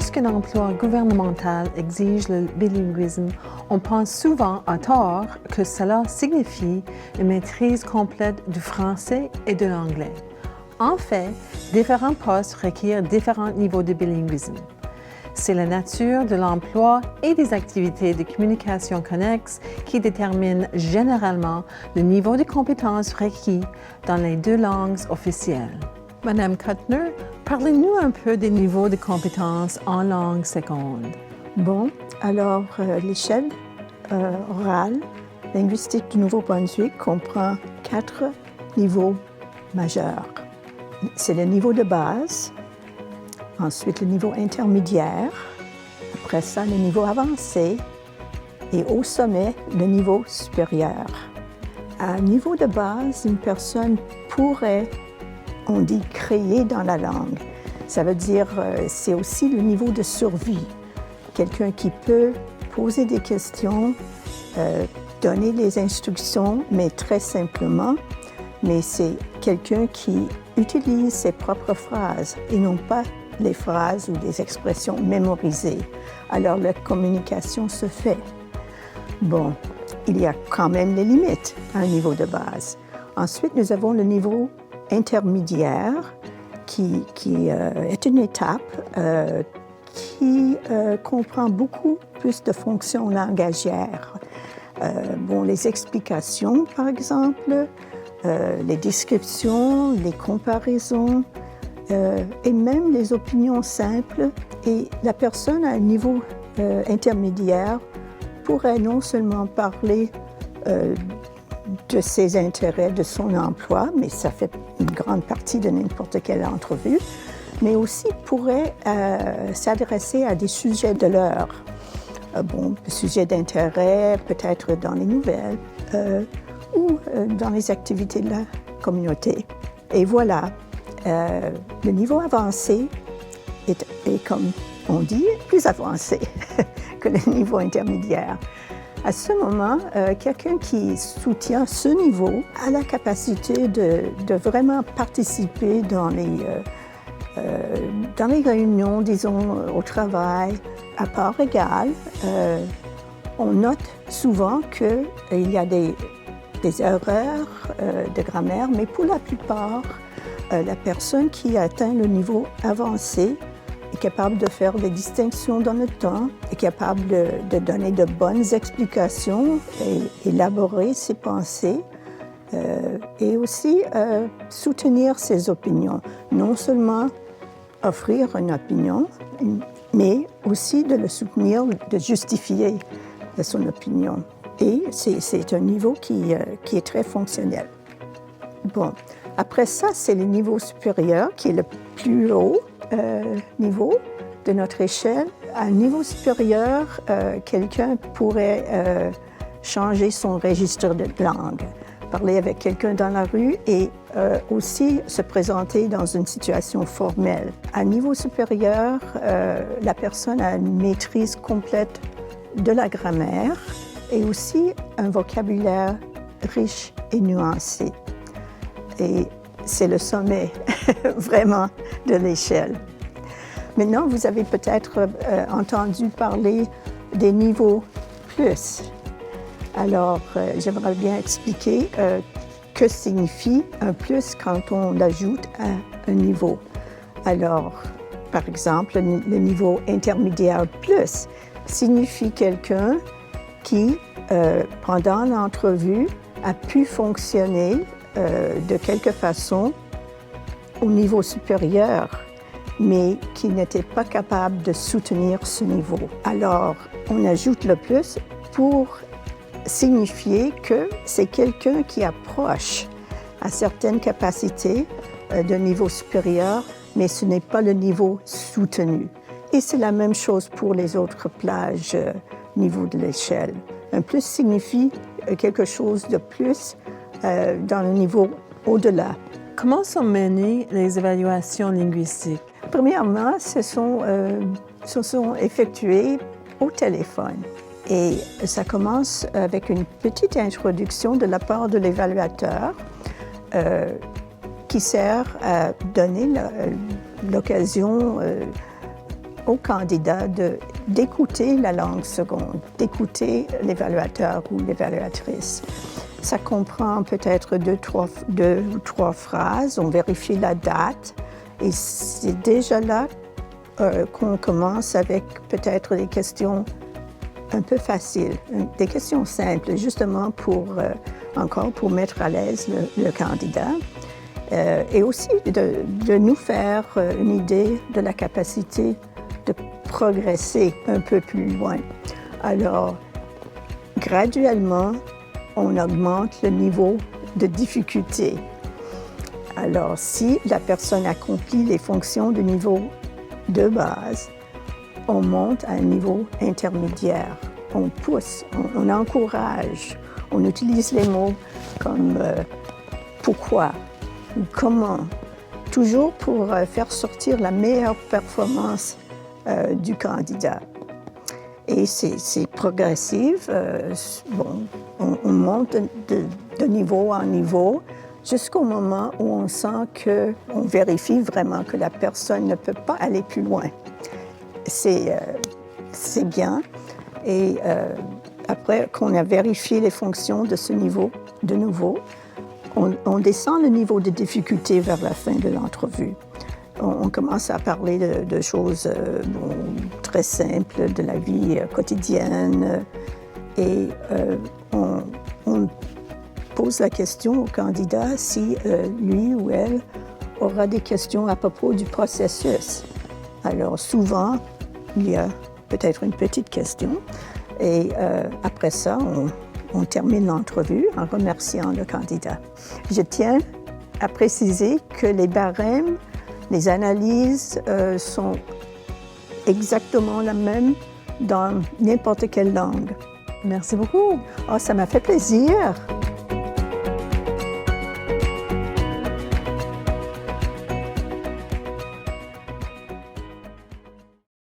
lorsqu'un emploi gouvernemental exige le bilinguisme, on pense souvent à tort que cela signifie une maîtrise complète du français et de l'anglais. En fait, différents postes requièrent différents niveaux de bilinguisme. C'est la nature de l'emploi et des activités de communication connexes qui déterminent généralement le niveau de compétences requis dans les deux langues officielles. Madame Kuttner, parlez-nous un peu des niveaux de compétences en langue seconde. Bon, alors l'échelle orale linguistique du Nouveau-Brunswick comprend 4 niveaux majeurs. C'est le niveau de base, ensuite le niveau intermédiaire, après ça le niveau avancé et au sommet le niveau supérieur. À niveau de base, une personne pourrait, on dit, créer dans la langue. Ça veut dire c'est aussi le niveau de survie. Quelqu'un qui peut poser des questions, donner des instructions, mais très simplement. Mais c'est quelqu'un qui utilise ses propres phrases et non pas les phrases ou des expressions mémorisées. Alors la communication se fait. Bon, il y a quand même des limites à un niveau de base. Ensuite, nous avons le niveau intermédiaire qui est une étape qui comprend beaucoup plus de fonctions langagières. Les explications, par exemple, les descriptions, les comparaisons et même les opinions simples. Et la personne à un niveau intermédiaire pourrait non seulement parler de ses intérêts, de son emploi, mais ça fait une grande partie de n'importe quelle entrevue, mais aussi pourrait s'adresser à des sujets de l'heure. Sujets d'intérêt, peut-être dans les nouvelles ou dans les activités de la communauté. Et voilà, le niveau avancé est, comme on dit, plus avancé que le niveau intermédiaire. À ce moment, quelqu'un qui soutient ce niveau a la capacité de vraiment participer dans les réunions, disons, au travail, à part égale. On note souvent qu'il y a des erreurs de grammaire, mais pour la plupart, la personne qui atteint le niveau avancé est capable de faire des distinctions dans le temps, est capable de donner de bonnes explications et élaborer ses pensées et aussi soutenir ses opinions. Non seulement offrir une opinion, mais aussi de le soutenir, de justifier son opinion. Et c'est un niveau qui est très fonctionnel. Bon, après ça, c'est le niveau supérieur qui est le plus haut niveau de notre échelle. À un niveau supérieur, quelqu'un pourrait changer son registre de langue, parler avec quelqu'un dans la rue et aussi se présenter dans une situation formelle. À un niveau supérieur, la personne a une maîtrise complète de la grammaire et aussi un vocabulaire riche et nuancé. Et c'est le sommet vraiment de l'échelle. Maintenant, vous avez peut-être entendu parler des niveaux plus. Alors, j'aimerais bien expliquer que signifie un plus quand on l'ajoute à un niveau. Alors, par exemple, le niveau intermédiaire plus signifie quelqu'un qui, pendant l'entrevue, a pu fonctionner de quelque façon au niveau supérieur, mais qui n'était pas capable de soutenir ce niveau. Alors, on ajoute le plus pour signifier que c'est quelqu'un qui approche à certaines capacités de niveau supérieur, mais ce n'est pas le niveau soutenu. Et c'est la même chose pour les autres plages niveau de l'échelle. Un plus signifie quelque chose de plus dans le niveau au-delà. Comment sont menées les évaluations linguistiques? Premièrement, ce sont effectuées au téléphone. Et ça commence avec une petite introduction de la part de l'évaluateur qui sert à donner l'occasion au candidat d'écouter la langue seconde, d'écouter l'évaluateur ou l'évaluatrice. Ça comprend peut-être deux ou trois phrases, on vérifie la date et c'est déjà là qu'on commence avec peut-être des questions un peu faciles, des questions simples, justement pour mettre à l'aise le candidat. Et aussi de nous faire une idée de la capacité de progresser un peu plus loin. Alors, graduellement, on augmente le niveau de difficulté. Alors, si la personne accomplit les fonctions de niveau de base, on monte à un niveau intermédiaire. On pousse, on encourage, on utilise les mots comme pourquoi ou comment, toujours pour faire sortir la meilleure performance du candidat. Et c'est progressif. On monte de niveau en niveau jusqu'au moment où on sent qu'on vérifie vraiment que la personne ne peut pas aller plus loin. C'est bien. Et après qu'on a vérifié les fonctions de ce niveau, de nouveau, on descend le niveau de difficulté vers la fin de l'entrevue. On commence à parler de choses très simples de la vie quotidienne et on pose la question au candidat si lui ou elle aura des questions à propos du processus. Alors souvent, il y a peut-être une petite question et après ça, on termine l'entrevue en remerciant le candidat. Je tiens à préciser que les barèmes, les analyses sont exactement les mêmes dans n'importe quelle langue. Merci beaucoup. Oh, ça m'a fait plaisir.